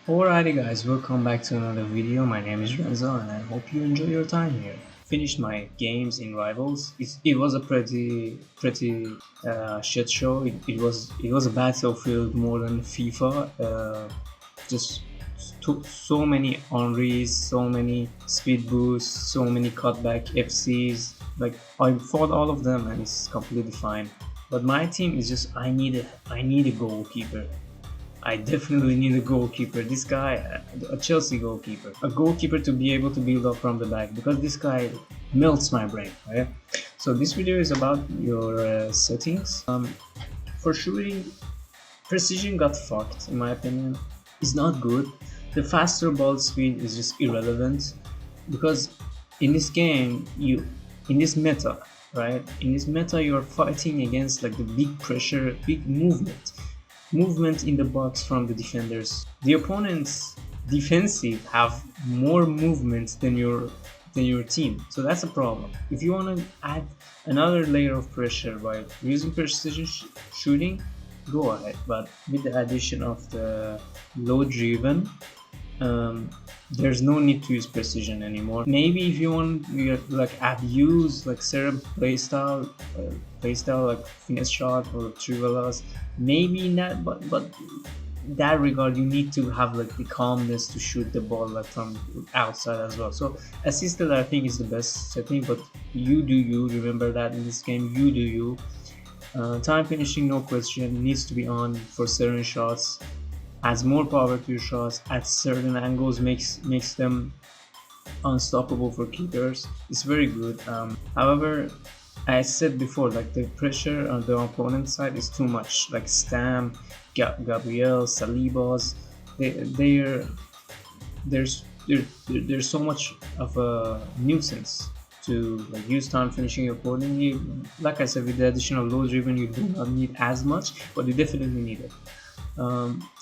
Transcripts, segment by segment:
Alrighty guys, welcome back to another video. My name is Renzo and I hope you enjoy your time here. Finished my games in Rivals. It was a pretty shit show. It was a battlefield more than FIFA. Just so many Henrys, so many speed boosts, so many cutback FCs. Like I fought all of them and it's completely fine. But my team is just I need a goalkeeper. I definitely need a goalkeeper. This guy, a Chelsea goalkeeper, a goalkeeper to be able to build up from the back because this guy melts my brain. Right? So this video is about your settings. For shooting, precision got fucked in my opinion. It's not good. The faster ball speed is just irrelevant because in this game in this meta, right? In this meta, you're fighting against like the big pressure, big movement in the box from the defenders. The opponent's defensive have more movement than your team, so that's a problem. If you want to add another layer of pressure by using precision shooting, go ahead, but with the addition of the low driven, there's no need to use precision anymore. Maybe if you want to like abuse like certain playstyle like finesse shot or trivelas, maybe in that, but that regard you need to have like the calmness to shoot the ball like from outside as well. So assisted I think is the best setting, but you do you. Remember that in this game, you do you. Time finishing, no question, needs to be on for certain shots. Adds more power to your shots at certain angles, makes them unstoppable for keepers. It's very good. However, as I said before, like the pressure on the opponent side is too much. Like Stam, Gabriel, Salibas, there's so much of a nuisance to like use time finishing accordingly. Like I said, with the additional low driven, you do not need as much, but you definitely need it.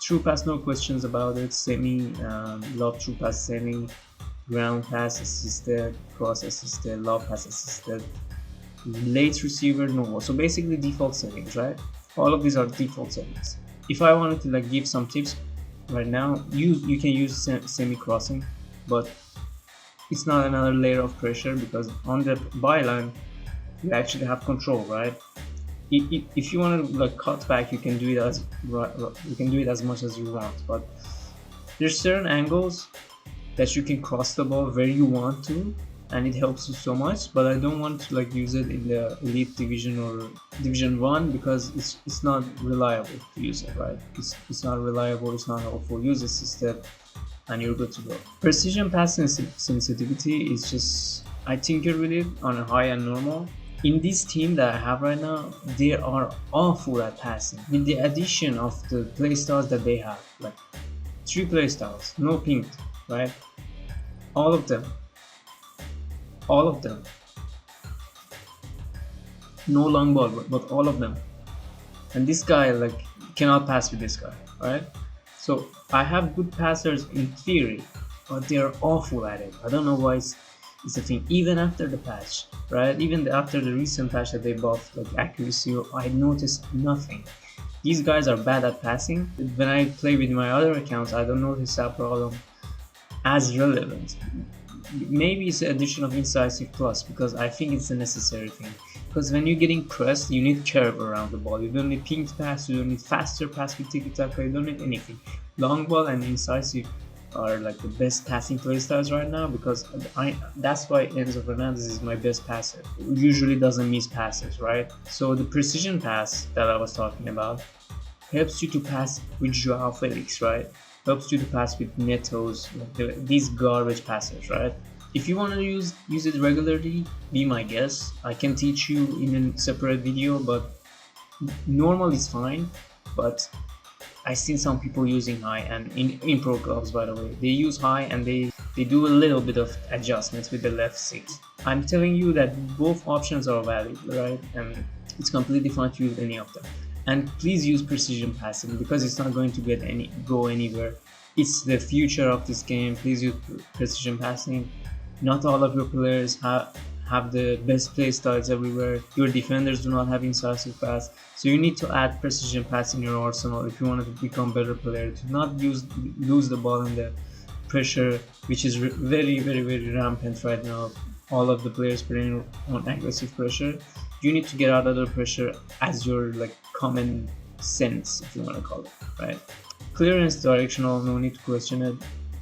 True pass, no questions about it. Semi, love true pass, semi, ground pass assisted, cross assisted, love pass assisted, late receiver, no. So basically default settings, right? All of these are default settings. If I wanted to like give some tips right now, you can use semi crossing, but it's not another layer of pressure because on the byline you actually have control, right? If you want to like cut back, you can do it as much as you want, but there's certain angles that you can cross the ball where you want to and it helps you so much. But I don't want to like use it in the elite division or division 1 because it's not reliable to use it, right? It's not reliable, it's not helpful. Use assisted and you're good to go. Precision pass sensitivity is just, I tinker with it on a high and normal. In this team that I have right now, they are awful at passing. With the addition of the playstyles that they have, like 3 playstyles, no pink, right? All of them, no long ball, but all of them. And this guy like cannot pass with this guy, right? So I have good passers in theory, but they are awful at it. I don't know why it's a thing. Even after the patch, right? Even after the recent patch that they buffed, like accuracy, I noticed nothing. These guys are bad at passing. When I play with my other accounts, I don't notice that problem as relevant. Maybe it's the addition of incisive plus because I think it's a necessary thing. Because when you're getting pressed, you need curve around the ball. You don't need pinged pass, you don't need faster pass with tiki-taka, you don't need anything. Long ball and incisive are like the best passing playstyles right now because that's why Enzo Fernandez is my best passer. Usually doesn't miss passes, right? So the precision pass that I was talking about helps you to pass with Joao Felix, right? Helps you to pass with Netos, like these garbage passers, right? If you want to use it regularly, be my guest. I can teach you in a separate video, but normal is fine. But I've seen some people using high, and in pro clubs, by the way, they use high and they do a little bit of adjustments with the left stick. I'm telling you that both options are valid, right? And it's completely fine to use any of them. And please use precision passing because it's not going to go anywhere. It's the future of this game. Please use precision passing. Not all of your players have the best play styles everywhere. Your defenders do not have incisive pass, so you need to add precision pass in your arsenal if you want to become better player. To not lose the ball in the pressure, which is very rampant right now. All of the players playing on aggressive pressure. You need to get out of the pressure as your like common sense, if you want to call it, right? Clearance directional, no need to question it.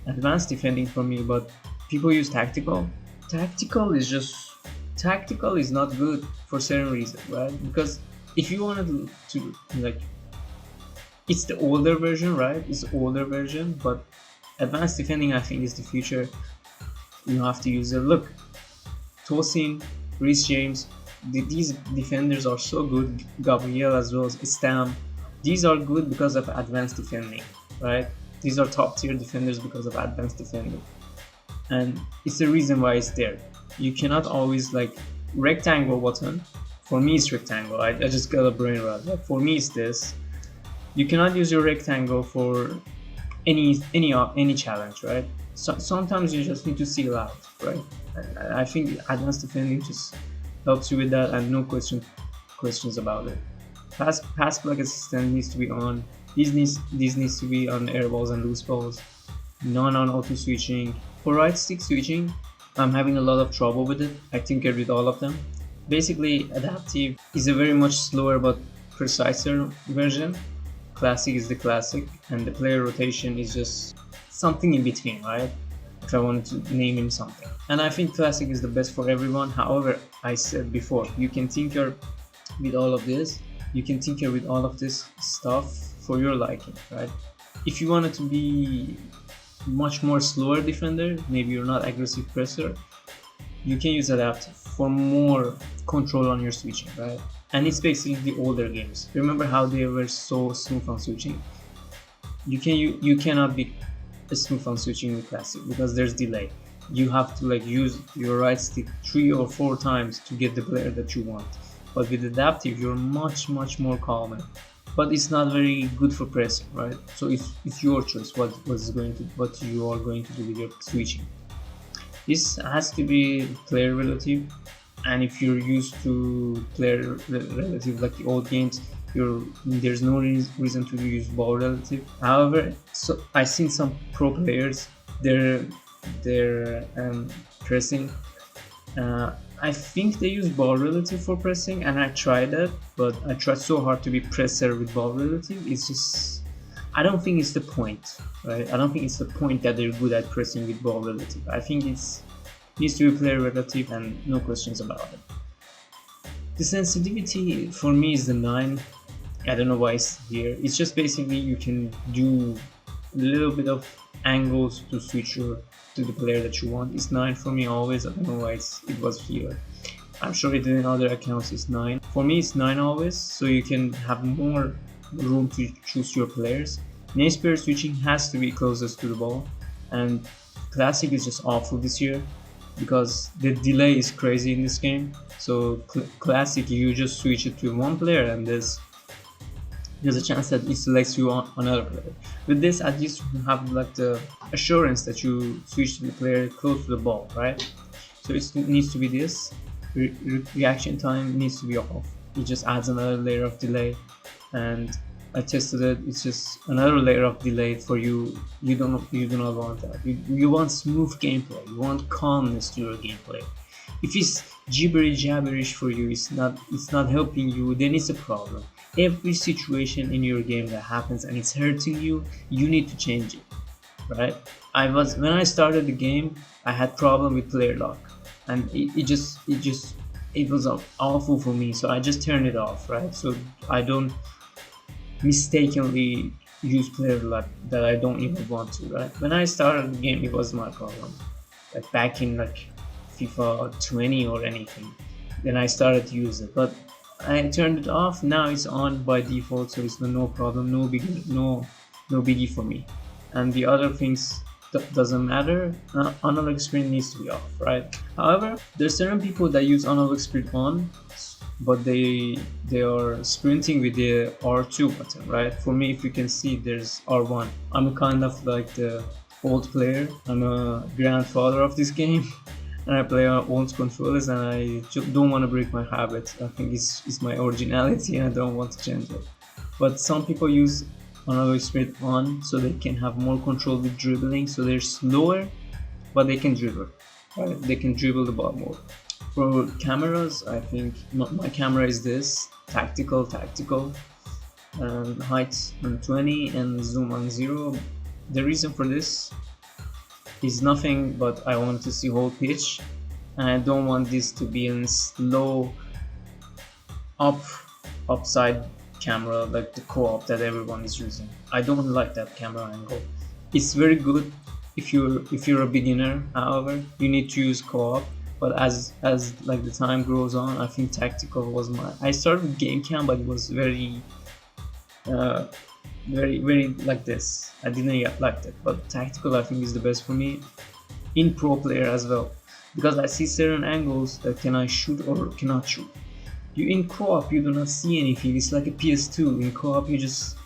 Advanced defending for me, but people use tactical. Tactical is just tactical is not good for certain reasons, right? Because if you wanted to like, it's the older version, right? It's the older version, but advanced defending I think is the future. You have to use it. Look, Tosin, Reece James, these defenders are so good. Gabriel as well as Stam. These are good because of advanced defending, right? These are top tier defenders because of advanced defending, and it's the reason why it's there. You cannot always like rectangle button. For me, it's rectangle. I just got a brain rot. Like, for me, it's this. You cannot use your rectangle for any challenge, right? So, sometimes you just need to seal out, right? I think advanced defending just helps you with that, and no questions about it. Pass plug assistant needs to be on. These needs to be on air balls and loose balls. None on auto switching. For right stick switching, I'm having a lot of trouble with it. I tinker with all of them. Basically, adaptive is a very much slower but preciser version. Classic is the classic, and the player rotation is just something in between, right? If I wanted to name him something. And I think classic is the best for everyone. However, I said before, you can tinker with all of this. You can tinker with all of this stuff for your liking, right? If you wanted to be much more slower defender, maybe you're not aggressive presser, you can use adaptive for more control on your switching, right? And it's basically the older games. Remember how they were so smooth on switching? You cannot be smooth on switching with classic because there's delay. You have to like use your right stick 3 or 4 times to get the player that you want. But with adaptive, you're much more calmer. But it's not very good for pressing, right? So it's your choice what you are going to do with your switching. This has to be player relative, and if you're used to player relative like the old games, there's no reason to use ball relative. However, so I've seen some pro players, they're pressing. I think they use ball relative for pressing, and I tried that, but I tried so hard to be presser with ball relative. It's just, I don't think it's the point, right? I don't think it's the point that they're good at pressing with ball relative. I think it needs to be player relative and no questions about it. The sensitivity for me is the 9. I don't know why it's here. It's just basically you can do a little bit of angles to switch to the player that you want. It's 9 for me always. I don't know why it was here. I'm sure it in other accounts it's 9. For me it's 9 always, so you can have more room to choose your players. Nace player switching has to be closest to the ball, and classic is just awful this year because the delay is crazy in this game. So classic, you just switch it to one player and there's a chance that it selects you on another player. With this, at least you have like the assurance that you switch to the player close to the ball, right? So it needs to be this. Reaction time needs to be off. It just adds another layer of delay, and I tested it. It's just another layer of delay for you. You do not want that. You want smooth gameplay. You want calmness to your gameplay. If it's jabberish for you, it's not helping you, then it's a problem. Every situation in your game that happens and it's hurting you, you need to change it, right? When I started the game, I had problem with player lock, and it was awful for me. So I just turned it off, right? So I don't mistakenly use player lock that I don't even want to, right? When I started the game, it was my problem. Like back in like FIFA 20 or anything, then I started to use it, but I turned it off. Now it's on by default, so it's no problem, no biggie for me. And the other things doesn't matter. Analog screen needs to be off, right? However, there's certain people that use analog screen on, but they are sprinting with the R2 button, right? For me, if you can see, there's R1. I'm kind of like the old player. I'm a grandfather of this game. and I play on old controllers, and I don't want to break my habit. I think it's my originality, and I don't want to change it. But some people use another speed on so they can have more control with dribbling, so they're slower, but they can dribble. Right? They can dribble the ball more. For cameras, I think my camera is this tactical, height on 20 and zoom on 0. The reason for this is nothing but I want to see whole pitch, and I don't want this to be in slow up upside camera like the co-op that everyone is using. I don't like that camera angle. It's very good if you're a beginner. However, you need to use co-op. But as like the time grows on, I think tactical was my. I started with game cam, but it was uh, very like this. I didn't yet like that. But tactical, I think, is the best for me in pro player as well, because I see certain angles that can I shoot or cannot shoot. You in co-op, you do not see anything. It's like a PS2. In co-op, you just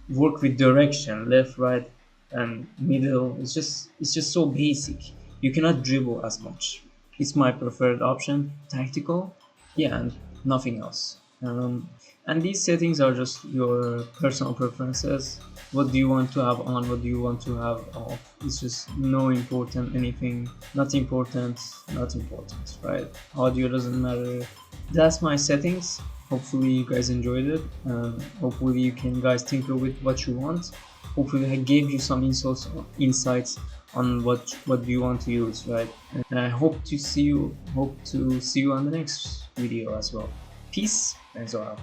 work with direction, left, right, and middle. It's just so basic. You cannot dribble as much. It's my preferred option, tactical. Yeah, and nothing else. And these settings are just your personal preferences. What do you want to have on? What do you want to have off? It's just no important anything. Not important. Not important, right? Audio doesn't matter. That's my settings. Hopefully you guys enjoyed it. Hopefully you can guys tinker with what you want. Hopefully I gave you some insights on what do you want to use, right? And I hope to see you on the next video as well. Peace. Thanks a lot.